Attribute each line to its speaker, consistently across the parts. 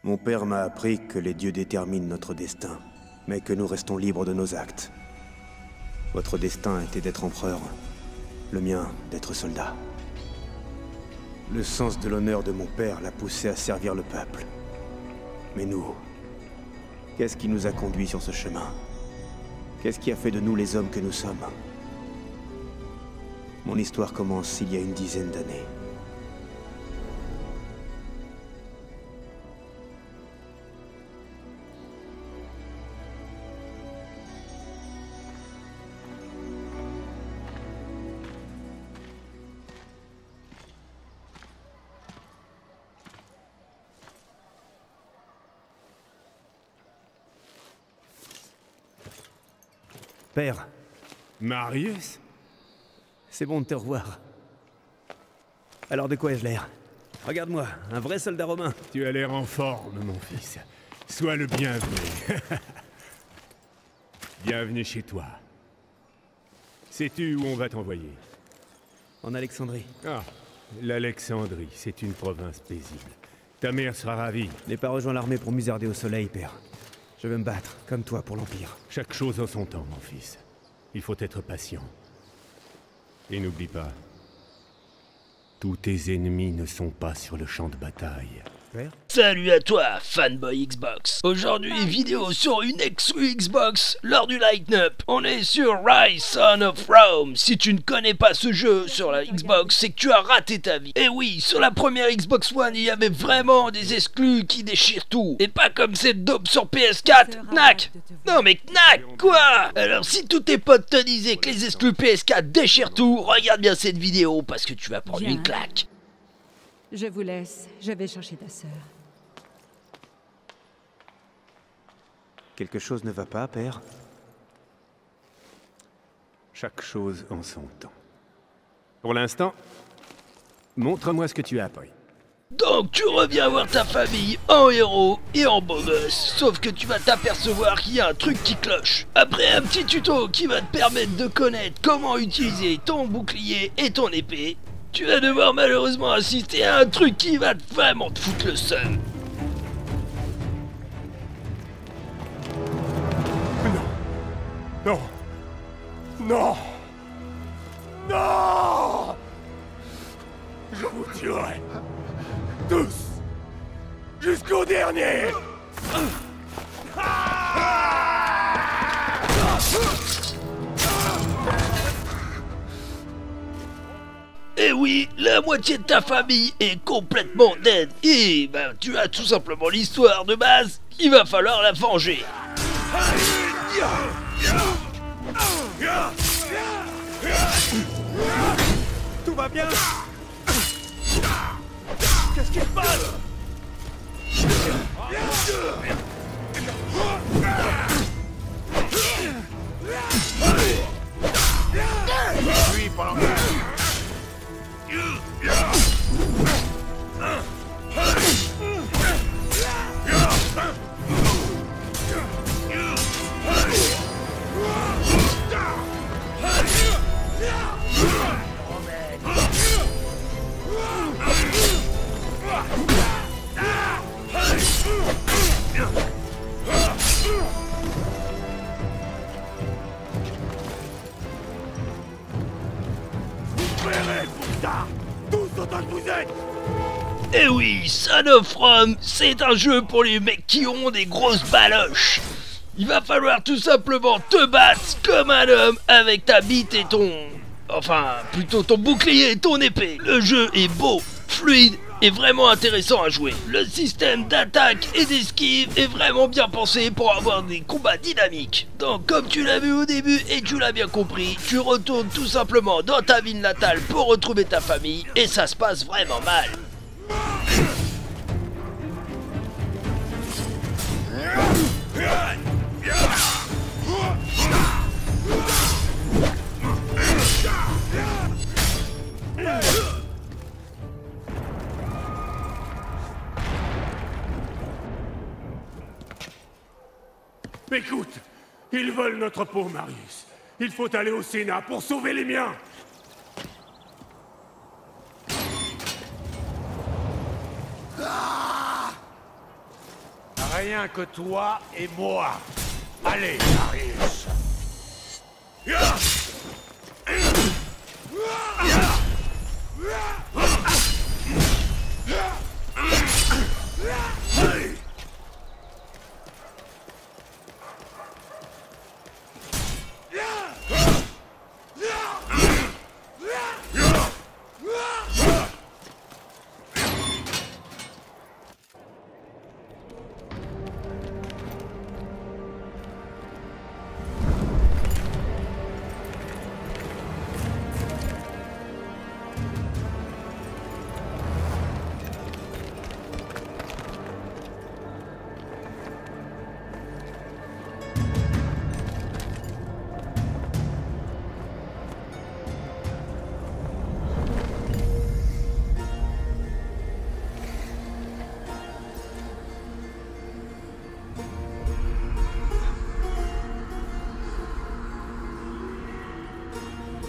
Speaker 1: Mon père m'a appris que les dieux déterminent notre destin, mais que nous restons libres de nos actes. Votre destin était d'être empereur, le mien d'être soldat. Le sens de l'honneur de mon père l'a poussé à servir le peuple. Mais nous, qu'est-ce qui nous a conduits sur ce chemin? Qu'est-ce qui a fait de nous les hommes que nous sommes? Mon histoire commence il y a une dizaine d'années. Père.
Speaker 2: Marius?
Speaker 1: C'est bon de te revoir. Alors de quoi ai-je l'air? Regarde-moi, un vrai soldat romain.
Speaker 2: Tu as l'air en forme, mon fils. Sois le bienvenu. Bienvenue chez toi. Sais-tu où on va t'envoyer?
Speaker 1: En Alexandrie.
Speaker 2: Ah, l'Alexandrie, c'est une province paisible. Ta mère sera ravie.
Speaker 1: N'ai pas rejoint l'armée pour musarder au soleil, père. Je veux me battre, comme toi, pour l'Empire.
Speaker 2: Chaque chose en son temps, mon fils. Il faut être patient. Et n'oublie pas, tous tes ennemis ne sont pas sur le champ de bataille.
Speaker 1: Père ?
Speaker 3: Salut à toi, fanboy Xbox. Aujourd'hui, vidéo sur une exclu Xbox lors du line-up. On est sur Rise Son of Rome. Si tu ne connais pas ce jeu sur la Xbox, c'est que tu as raté ta vie. Et oui, sur la première Xbox One, il y avait vraiment des exclus qui déchirent tout. Et pas comme cette dope sur PS4. Knack. Non mais Knack, quoi? Alors si tous tes potes te disaient que les exclus PS4 déchirent tout, regarde bien cette vidéo parce que tu vas prendre une claque.
Speaker 4: Je vous laisse, je vais chercher ta sœur.
Speaker 1: Quelque chose ne va pas, père?
Speaker 2: Chaque chose en son temps. Pour l'instant, montre-moi ce que tu as appris.
Speaker 3: Donc tu reviens voir ta famille en héros et en beau gosse, sauf que tu vas t'apercevoir qu'il y a un truc qui cloche. Après un petit tuto qui va te permettre de connaître comment utiliser ton bouclier et ton épée, tu vas devoir malheureusement assister à un truc qui va vraiment te foutre le seum.
Speaker 2: Non. Non. Non. Je vous tuerai. Tous. Jusqu'au dernier.
Speaker 3: Et oui, la moitié de ta famille est complètement dead. Et ben tu as tout simplement l'histoire de base, il va falloir la venger.
Speaker 2: Tout va bien? Qu'est-ce qui se passe? Lui pendant que...
Speaker 3: Et oui, Son of Rome, c'est un jeu pour les mecs qui ont des grosses baloches. Il va falloir tout simplement te battre comme un homme avec ta bite et ton... Enfin, plutôt ton bouclier et ton épée. Le jeu est beau, fluide et vraiment intéressant à jouer. Le système d'attaque et d'esquive est vraiment bien pensé pour avoir des combats dynamiques. Donc comme tu l'as vu au début et tu l'as bien compris, tu retournes tout simplement dans ta ville natale pour retrouver ta famille et ça se passe vraiment mal.
Speaker 2: Écoute, ils veulent notre peau, Marius. Il faut aller au Sénat pour sauver les miens!
Speaker 5: Rien que toi et moi. Allez, Darius.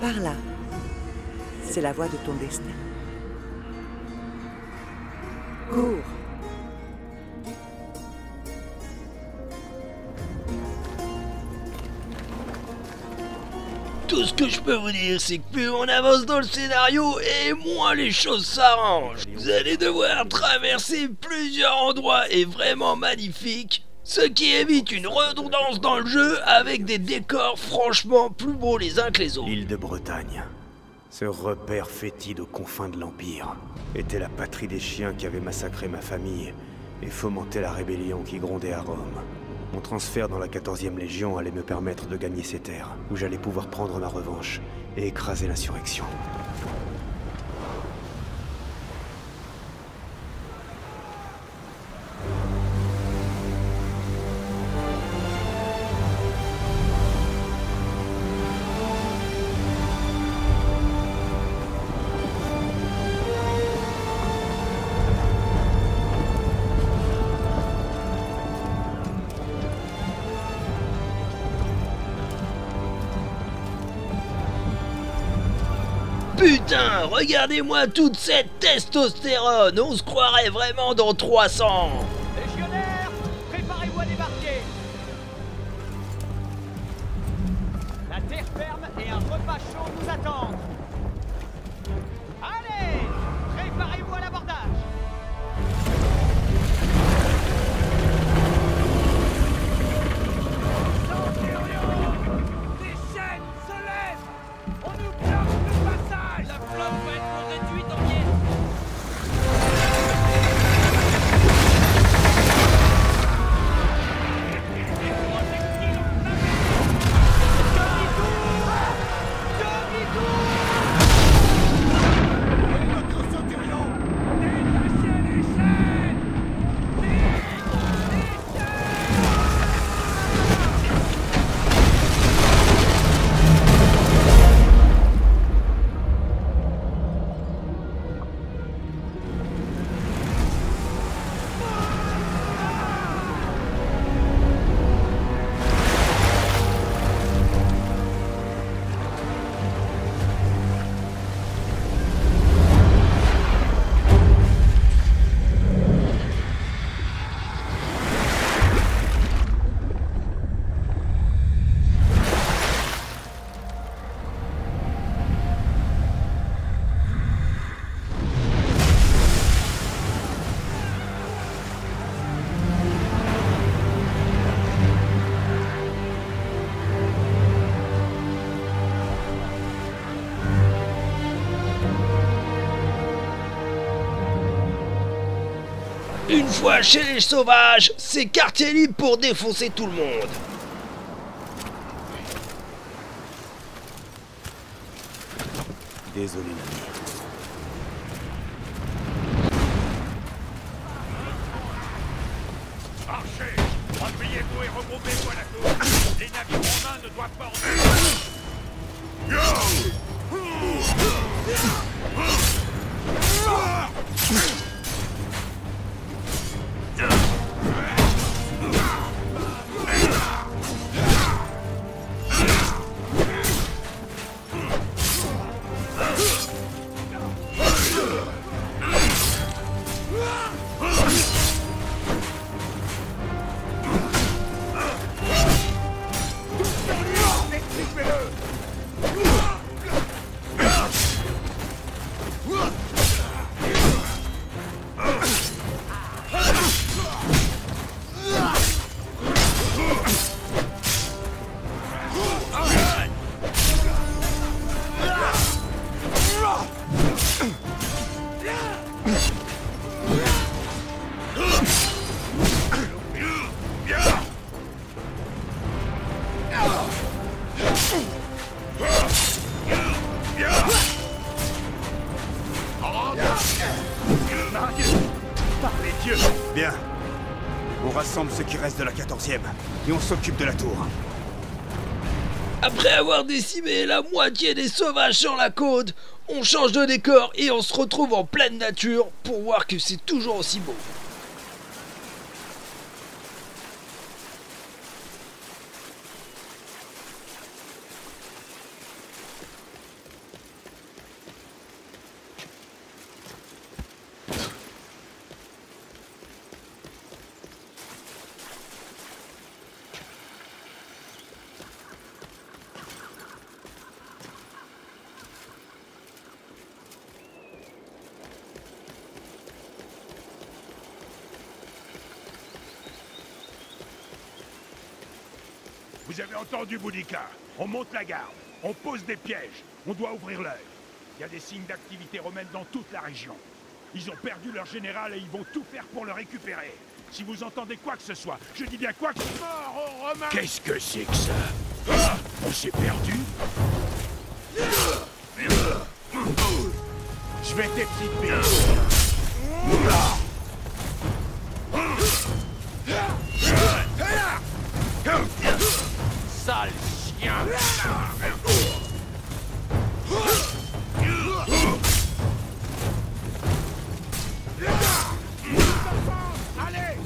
Speaker 6: Par là. C'est la voie de ton destin. Cours.
Speaker 3: Tout ce que je peux vous dire, c'est que plus on avance dans le scénario, et moins les choses s'arrangent. Vous allez devoir traverser plusieurs endroits et vraiment magnifiques, ce qui évite une redondance dans le jeu avec des décors franchement plus beaux les uns que les autres.
Speaker 1: L'île de Bretagne, ce repère fétide aux confins de l'Empire, était la patrie des chiens qui avaient massacré ma famille et fomenté la rébellion qui grondait à Rome. Mon transfert dans la 14e Légion allait me permettre de gagner ces terres, où j'allais pouvoir prendre ma revanche et écraser l'insurrection.
Speaker 3: Putain, regardez-moi toute cette testostérone, on se croirait vraiment dans 300.
Speaker 7: Légionnaires, préparez-vous à débarquer. La terre ferme et un repas chaud nous attendent. Allez, préparez-vous à l'abordage. Centurion, les chaînes se lèvent. On nous bloque le passage. La flotte va être réduite en miettes.
Speaker 3: Une fois chez les sauvages, c'est quartier libre pour défoncer tout le monde.
Speaker 1: Désolé, l'ami.
Speaker 5: Marchez! Appuyez-vous et regroupez-vous à la tour! Les navires romains ne doivent pas en...
Speaker 1: rassemble ce qui reste de la 14e, et on s'occupe de la tour.
Speaker 3: Après avoir décimé la moitié des sauvages sur la côte, on change de décor et on se retrouve en pleine nature pour voir que c'est toujours aussi beau.
Speaker 5: Vous avez entendu, Boudica? On monte la garde, on pose des pièges, on doit ouvrir l'œil. Il y a des signes d'activité romaine dans toute la région. Ils ont perdu leur général et ils vont tout faire pour le récupérer. Si vous entendez quoi que ce soit, je dis bien quoi que ce soit, mort aux Romains! Qu'est-ce que c'est que ça? Ah, on s'est perdu? Je vais t'expliquer. Sale chien! Allez!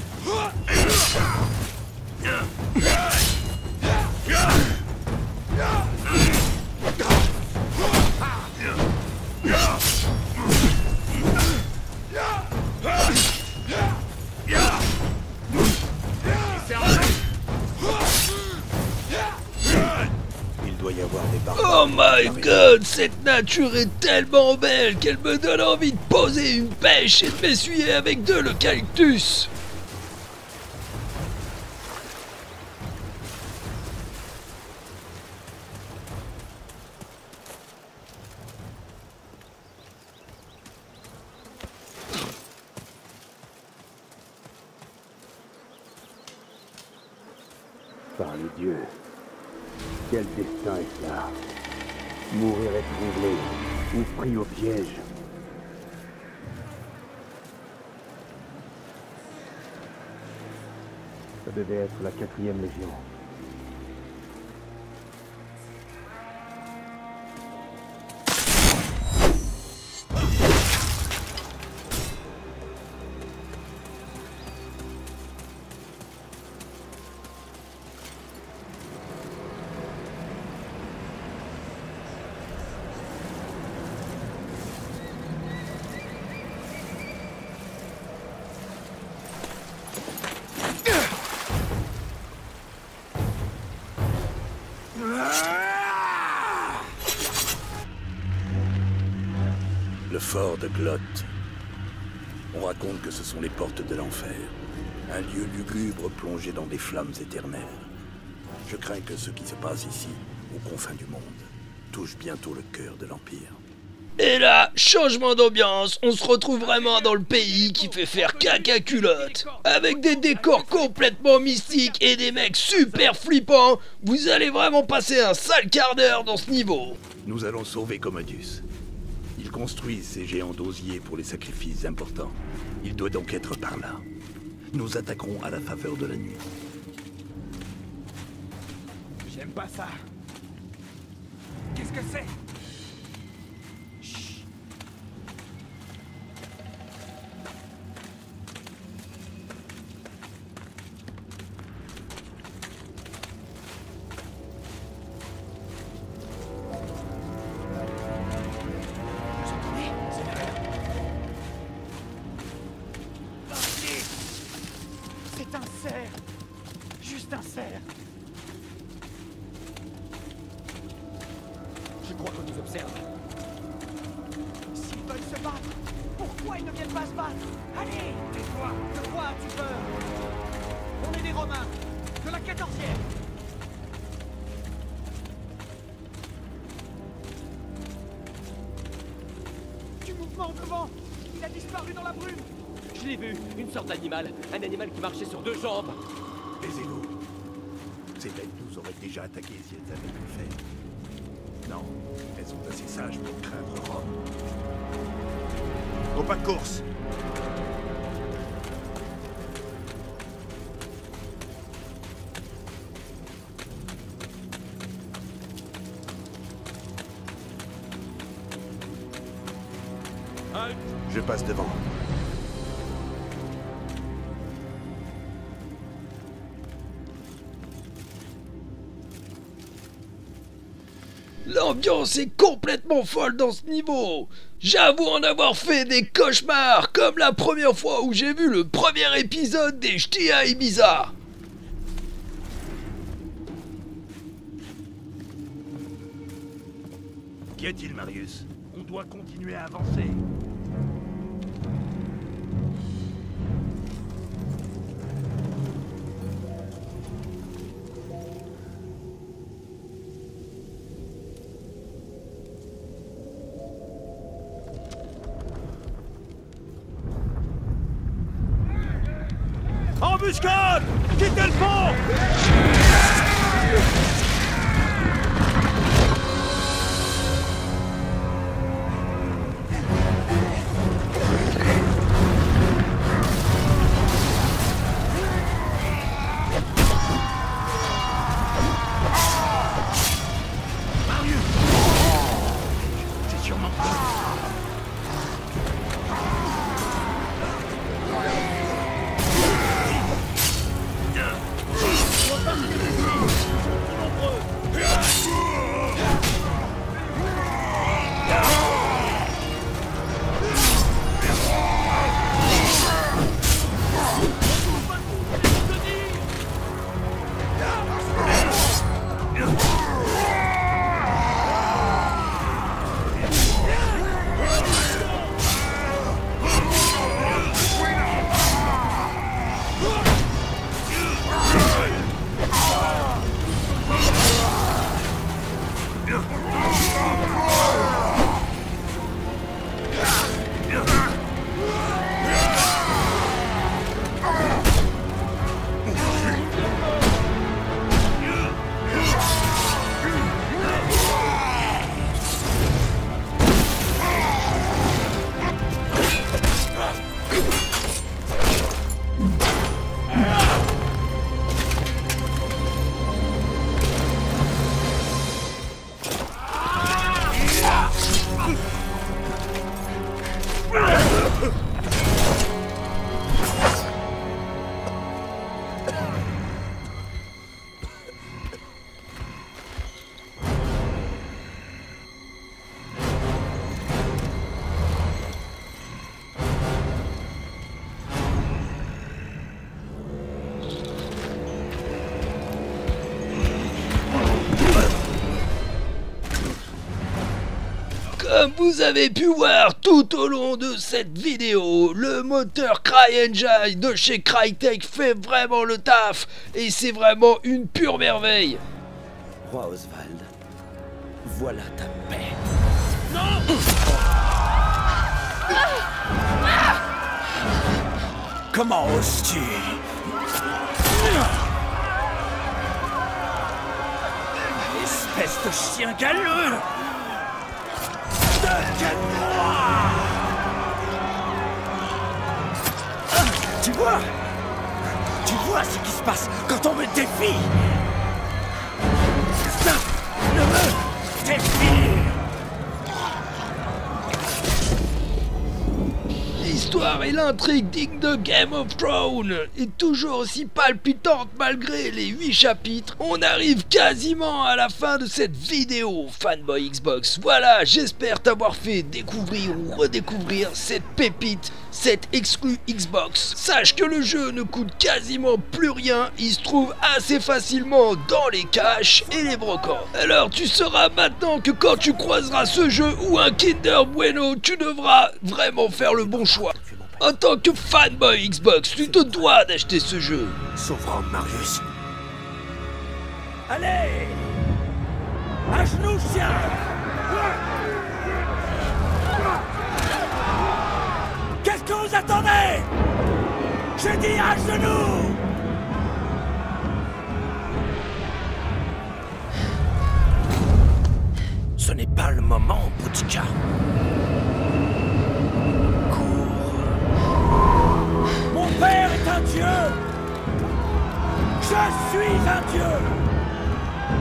Speaker 1: Il doit y avoir des barbares.
Speaker 3: Oh my god, cette nature est tellement belle qu'elle me donne envie de poser une pêche et de m'essuyer avec de l'eucalyptus.
Speaker 2: Par les dieux, quel destin est là? Mourir étranglé ou pris au piège? Ça devait être la 4e Légion.
Speaker 8: Le fort de Glotte. On raconte que ce sont les portes de l'enfer. Un lieu lugubre plongé dans des flammes éternelles. Je crains que ce qui se passe ici, aux confins du monde, touche bientôt le cœur de l'Empire.
Speaker 3: Et là, changement d'ambiance, on se retrouve vraiment dans le pays qui fait faire caca culotte. Avec des décors complètement mystiques et des mecs super flippants, vous allez vraiment passer un sale quart d'heure dans ce niveau.
Speaker 8: Nous allons sauver Commodus. Ils construisent ces géants d'osier pour les sacrifices importants. Il doit donc être par là. Nous attaquerons à la faveur de la nuit.
Speaker 7: J'aime pas ça. Qu'est-ce que c'est?
Speaker 5: C'est un cerf! Juste un cerf!
Speaker 7: Je crois qu'on nous observe.
Speaker 5: S'ils veulent se battre, pourquoi ils ne viennent pas se battre? Allez! Tais-toi! De quoi as-tu peur? On est des Romains, de la 14e! Du mouvement devant! Il a disparu dans la brume!
Speaker 7: Je l'ai vu, une sorte d'animal. Un animal qui marchait sur 2 jambes.
Speaker 8: Taisez-vous. Ces bêtes nous auraient déjà attaqués si elles avaient pu le faire. Non, elles sont assez sages pour craindre Rome.
Speaker 1: Au pas de course. Je passe devant.
Speaker 3: L'ambiance est complètement folle dans ce niveau. J'avoue en avoir fait des cauchemars, comme la première fois où j'ai vu le premier épisode des Ch'tis à Ibiza.
Speaker 8: Qu'y a-t-il, Marius? On doit continuer à avancer.
Speaker 7: Embuscade! Quittez le pont!
Speaker 8: C'est sûrement...
Speaker 3: Comme vous avez pu voir tout au long de cette vidéo, le moteur CryEngine de chez Crytek fait vraiment le taf et c'est vraiment une pure merveille.
Speaker 9: Roi Oswald, voilà ta paix. Comment oses-tu? Espèce de chien galeux! Deviens-moi! Tu vois? Tu vois ce qui se passe quand on me défie? Ça ne me défie!
Speaker 3: L'histoire et l'intrigue digne de Game of Thrones est toujours aussi palpitante malgré les 8 chapitres. On arrive quasiment à la fin de cette vidéo, Fanboy Xbox. Voilà, j'espère t'avoir fait découvrir ou redécouvrir cette pépite, cette exclue Xbox. Sache que le jeu ne coûte quasiment plus rien, il se trouve assez facilement dans les caches et les brocantes. Alors tu sauras maintenant que quand tu croiseras ce jeu ou un Kinder Bueno, tu devras vraiment faire le bon choix. En tant que fanboy Xbox, tu te dois d'acheter ce jeu.
Speaker 9: Sauverons Marius.
Speaker 7: Allez! À genoux, chien! Qu'est-ce que vous attendez? J'ai dit à genoux!
Speaker 9: Ce n'est pas le moment, Boudica.
Speaker 7: Mon père est un dieu! Je suis un dieu!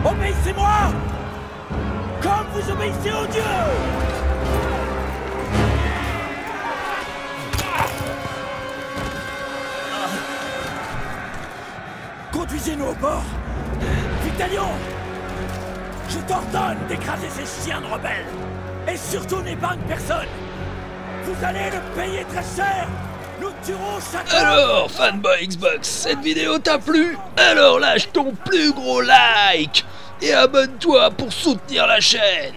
Speaker 7: Obéissez-moi! Comme vous obéissez aux dieux!
Speaker 9: conduisez-nous au port. Vitalion, je t'ordonne d'écraser ces chiens de rebelles. Et surtout n'épargne personne. Vous allez le payer très cher. Nous tuerons chacun.
Speaker 3: Alors, fanboy Xbox, cette vidéo t'a plu? Alors lâche ton plus gros like et abonne-toi pour soutenir la chaîne.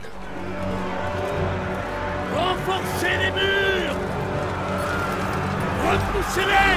Speaker 9: Renforcez les murs. Repoussez-les.